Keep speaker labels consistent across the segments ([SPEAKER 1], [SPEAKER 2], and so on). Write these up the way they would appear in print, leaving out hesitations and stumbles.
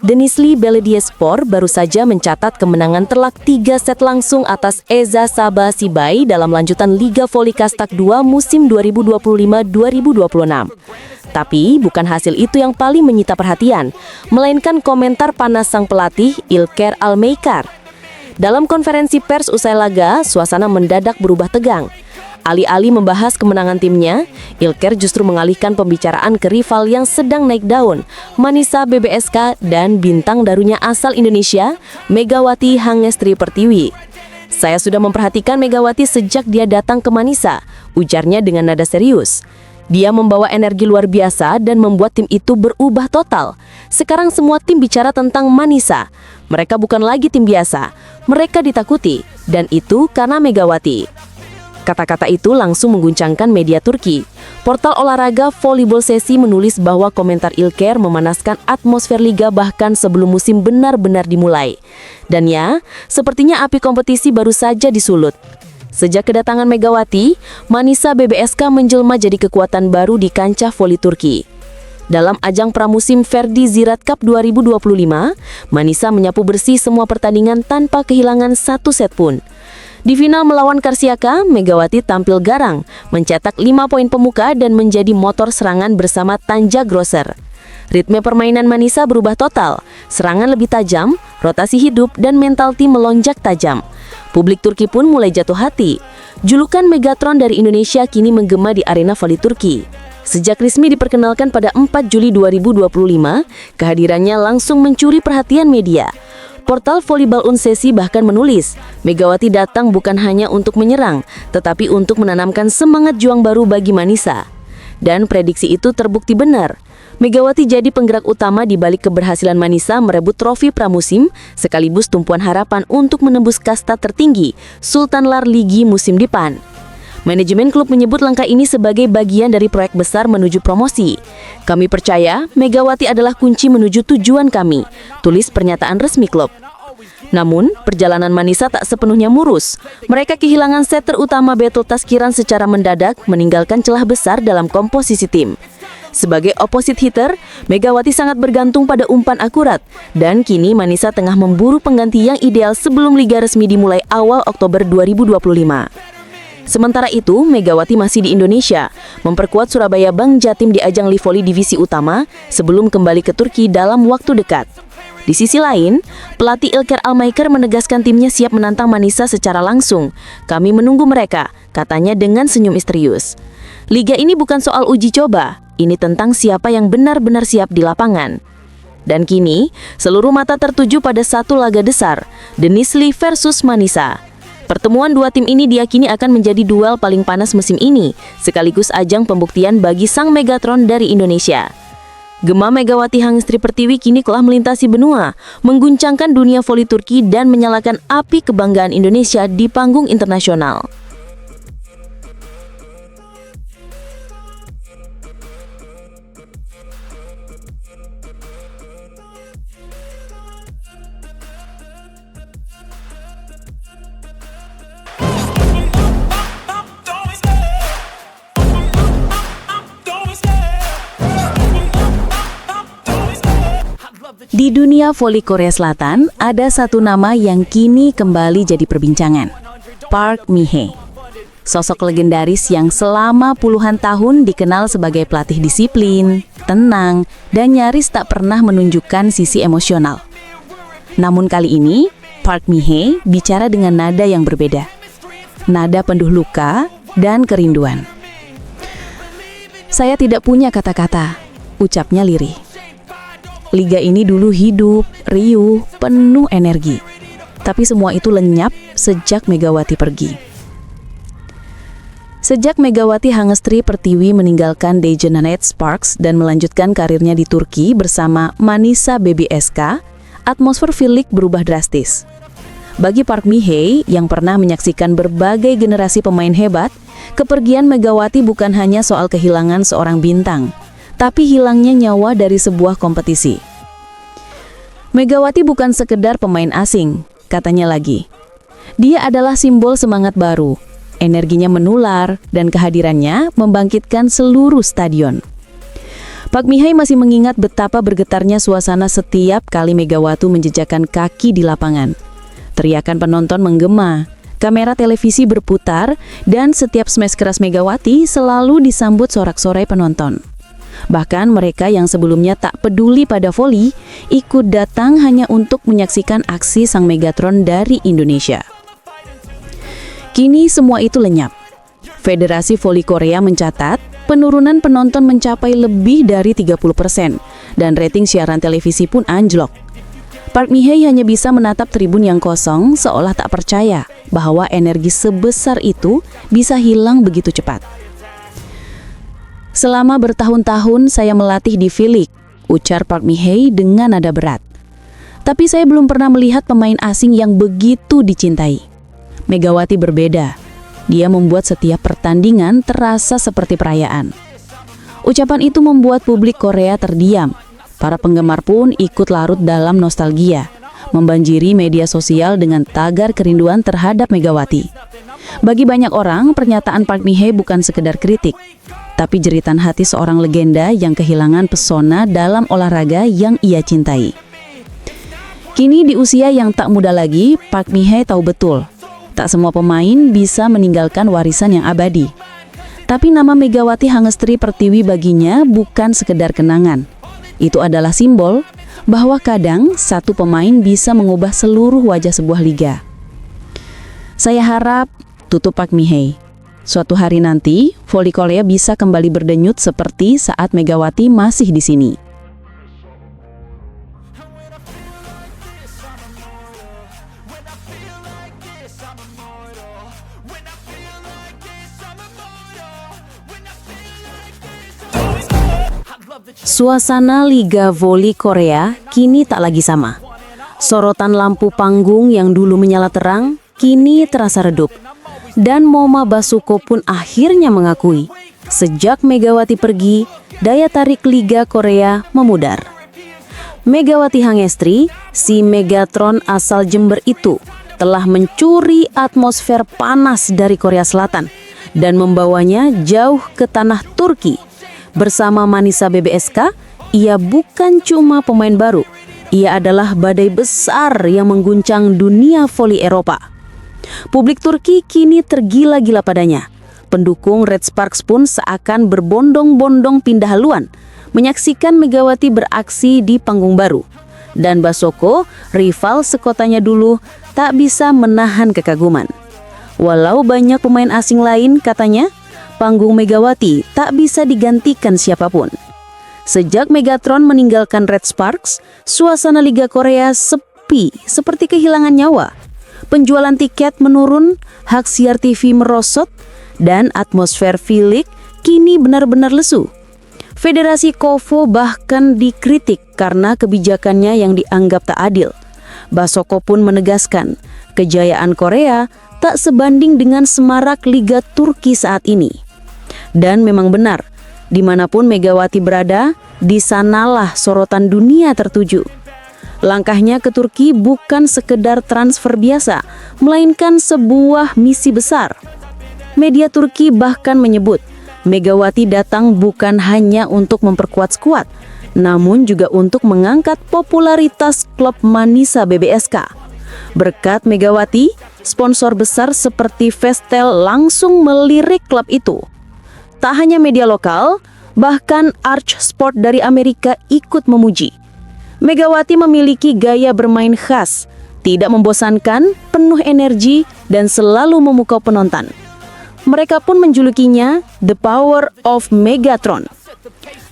[SPEAKER 1] Denizli Belediyespor baru saja mencatat kemenangan telak 3 set langsung atas Eza Sabah Sibai dalam lanjutan Liga Voli Kastak 2 musim 2025-2026. Tapi bukan hasil itu yang paling menyita perhatian, melainkan komentar panas sang pelatih Ilker Almeikar. Dalam konferensi pers usai laga, suasana mendadak berubah tegang. Alih-alih membahas kemenangan timnya, Ilker justru mengalihkan pembicaraan ke rival yang sedang naik daun, Manisa BBSK dan bintang darunya asal Indonesia, Megawati Hangestri Pertiwi. "Saya sudah memperhatikan Megawati sejak dia datang ke Manisa," ujarnya dengan nada serius. "Dia membawa energi luar biasa dan membuat tim itu berubah total. Sekarang semua tim bicara tentang Manisa. Mereka bukan lagi tim biasa, mereka ditakuti, dan itu karena Megawati." Kata-kata itu langsung mengguncangkan media Turki. Portal olahraga Volleyball Sesi menulis bahwa komentar Ilker memanaskan atmosfer liga bahkan sebelum musim benar-benar dimulai. Dan ya, sepertinya api kompetisi baru saja disulut. Sejak kedatangan Megawati, Manisa BBSK menjelma jadi kekuatan baru di kancah voli Turki. Dalam ajang pramusim Ferdi Ziraat Cup 2025, Manisa menyapu bersih semua pertandingan tanpa kehilangan satu set pun. Di final melawan Karsiaka, Megawati tampil garang, mencetak 5 poin pemuka dan menjadi motor serangan bersama Tanja Grosser. Ritme permainan Manisa berubah total, serangan lebih tajam, rotasi hidup, dan mental tim melonjak tajam. Publik Turki pun mulai jatuh hati. Julukan Megatron dari Indonesia kini menggema di arena voli Turki. Sejak resmi diperkenalkan pada 4 Juli 2025, kehadirannya langsung mencuri perhatian media. Portal Volleyball Unsesi bahkan menulis, Megawati datang bukan hanya untuk menyerang, tetapi untuk menanamkan semangat juang baru bagi Manisa. Dan prediksi itu terbukti benar. Megawati jadi penggerak utama di balik keberhasilan Manisa merebut trofi pramusim, sekaligus tumpuan harapan untuk menembus kasta tertinggi, Sultan Lar Ligi musim depan. Manajemen klub menyebut langkah ini sebagai bagian dari proyek besar menuju promosi. "Kami percaya Megawati adalah kunci menuju tujuan kami," tulis pernyataan resmi klub. Namun, perjalanan Manisa tak sepenuhnya mulus. Mereka kehilangan setter utama Betul Taskiran secara mendadak, meninggalkan celah besar dalam komposisi tim. Sebagai opposite hitter, Megawati sangat bergantung pada umpan akurat, dan kini Manisa tengah memburu pengganti yang ideal sebelum liga resmi dimulai awal Oktober 2025. Sementara itu, Megawati masih di Indonesia, memperkuat Surabaya Bank Jatim di ajang Livoli divisi utama sebelum kembali ke Turki dalam waktu dekat. Di sisi lain, pelatih Ilker Almeikar menegaskan timnya siap menantang Manisa secara langsung. "Kami menunggu mereka," katanya dengan senyum misterius. Liga ini bukan soal uji coba, ini tentang siapa yang benar-benar siap di lapangan. Dan kini, seluruh mata tertuju pada satu laga besar, Denizli versus Manisa. Pertemuan dua tim ini diyakini akan menjadi duel paling panas musim ini, sekaligus ajang pembuktian bagi sang Megatron dari Indonesia. Gema Megawati Hangestri Pertiwi kini telah melintasi benua, mengguncangkan dunia voli Turki dan menyalakan api kebanggaan Indonesia di panggung internasional. Di dunia voli Korea Selatan, ada satu nama yang kini kembali jadi perbincangan, Park Mi-hee. Sosok legendaris yang selama puluhan tahun dikenal sebagai pelatih disiplin, tenang, dan nyaris tak pernah menunjukkan sisi emosional. Namun kali ini, Park Mi-hee bicara dengan nada yang berbeda. Nada penuh luka dan kerinduan. "Saya tidak punya kata-kata," ucapnya lirih. "Liga ini dulu hidup, riuh, penuh energi. Tapi semua itu lenyap sejak Megawati pergi." Sejak Megawati Hangestri Pertiwi meninggalkan Degenerate Sparks dan melanjutkan karirnya di Turki bersama Manisa BBSK, atmosfer V-League berubah drastis. Bagi Park Mi-hee yang pernah menyaksikan berbagai generasi pemain hebat, kepergian Megawati bukan hanya soal kehilangan seorang bintang, tapi hilangnya nyawa dari sebuah kompetisi. "Megawati bukan sekedar pemain asing," katanya lagi. "Dia adalah simbol semangat baru, energinya menular, dan kehadirannya membangkitkan seluruh stadion."
[SPEAKER 2] Park Mi-hye masih mengingat betapa bergetarnya suasana setiap kali Megawati menjejakkan kaki di lapangan. Teriakan penonton menggema, kamera televisi berputar, dan setiap smash keras Megawati selalu disambut sorak-sorai penonton. Bahkan mereka yang sebelumnya tak peduli pada voli, ikut datang hanya untuk menyaksikan aksi sang Megatron dari Indonesia. Kini semua itu lenyap. Federasi Voli Korea mencatat penurunan penonton mencapai lebih dari 30% dan rating siaran televisi pun anjlok. Park Mi-hye hanya bisa menatap tribun yang kosong seolah tak percaya bahwa energi sebesar itu bisa hilang begitu cepat. Selama bertahun-tahun saya melatih di V-League, ujar Park Mi-hye dengan nada berat. Tapi saya belum pernah melihat pemain asing yang begitu dicintai. Megawati berbeda. Dia membuat setiap pertandingan terasa seperti perayaan. Ucapan itu membuat publik Korea terdiam. Para penggemar pun ikut larut dalam nostalgia, membanjiri media sosial dengan tagar kerinduan terhadap Megawati. Bagi banyak orang, pernyataan Park Mi-hye bukan sekedar kritik, tapi jeritan hati seorang legenda yang kehilangan pesona dalam olahraga yang ia cintai. Kini di usia yang tak muda lagi, Park Mi-hye tahu betul, tak semua pemain bisa meninggalkan warisan yang abadi. Tapi nama Megawati Hangestri Pertiwi baginya bukan sekedar kenangan. Itu adalah simbol bahwa kadang satu pemain bisa mengubah seluruh wajah sebuah liga. Saya harap, tutup Park Mi-hye, suatu hari nanti, voli Korea bisa kembali berdenyut seperti saat Megawati masih di sini.
[SPEAKER 1] Suasana Liga Voli Korea kini tak lagi sama. Sorotan lampu panggung yang dulu menyala terang, kini terasa redup. Dan Moma Basuko pun akhirnya mengakui, sejak Megawati pergi, daya tarik Liga Korea memudar. Megawati Hangestri, si Megatron asal Jember itu, telah mencuri atmosfer panas dari Korea Selatan dan membawanya jauh ke tanah Turki. Bersama Manisa BBSK, ia bukan cuma pemain baru, ia adalah badai besar yang mengguncang dunia voli Eropa. Publik Turki kini tergila-gila padanya. Pendukung Red Sparks pun seakan berbondong-bondong pindah haluan, menyaksikan Megawati beraksi di panggung baru. Dan Basuko, rival sekotanya dulu, tak bisa menahan kekaguman. Walau banyak pemain asing lain, katanya, panggung Megawati tak bisa digantikan siapapun. Sejak Megatron meninggalkan Red Sparks, suasana Liga Korea sepi seperti kehilangan nyawa. Penjualan tiket menurun, hak siar TV merosot, dan atmosfer V-League kini benar-benar lesu. Federasi KOFO bahkan dikritik karena kebijakannya yang dianggap tak adil. Basuko pun menegaskan, kejayaan Korea tak sebanding dengan semarak Liga Turki saat ini. Dan memang benar, dimanapun Megawati berada, di sanalah sorotan dunia tertuju. Langkahnya ke Turki bukan sekedar transfer biasa, melainkan sebuah misi besar. Media Turki bahkan menyebut, Megawati datang bukan hanya untuk memperkuat skuad, namun juga untuk mengangkat popularitas klub Manisa BBSK. Berkat Megawati, sponsor besar seperti Vestel langsung melirik klub itu. Tak hanya media lokal, bahkan Arch Sport dari Amerika ikut memuji. Megawati memiliki gaya bermain khas, tidak membosankan, penuh energi, dan selalu memukau penonton. Mereka pun menjulukinya The Power of Megatron.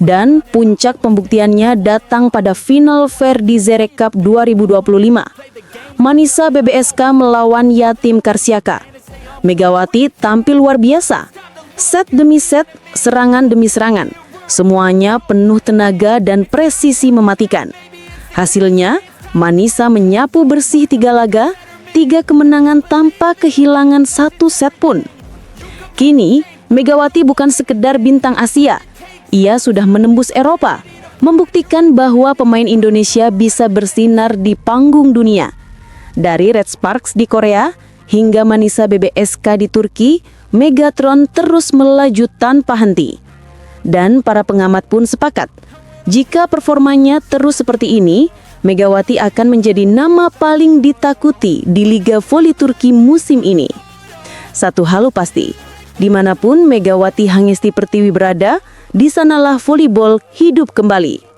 [SPEAKER 1] Dan puncak pembuktiannya datang pada final Verdi Zerek Cup 2025. Manisa BBSK melawan Yatim Karsiaka. Megawati tampil luar biasa. Set demi set, serangan demi serangan. Semuanya penuh tenaga dan presisi mematikan. Hasilnya, Manisa menyapu bersih 3 laga, 3 kemenangan tanpa kehilangan 1 set pun. Kini, Megawati bukan sekedar bintang Asia. Ia sudah menembus Eropa, membuktikan bahwa pemain Indonesia bisa bersinar di panggung dunia. Dari Red Sparks di Korea hingga Manisa BBSK di Turki, Megatron terus melaju tanpa henti.
[SPEAKER 2] Dan para pengamat pun sepakat, jika performanya terus seperti ini, Megawati akan menjadi nama paling ditakuti di Liga Voli Turki musim ini. Satu hal pasti, dimanapun Megawati Hangesti Pertiwi berada, di sanalah volleyball hidup kembali.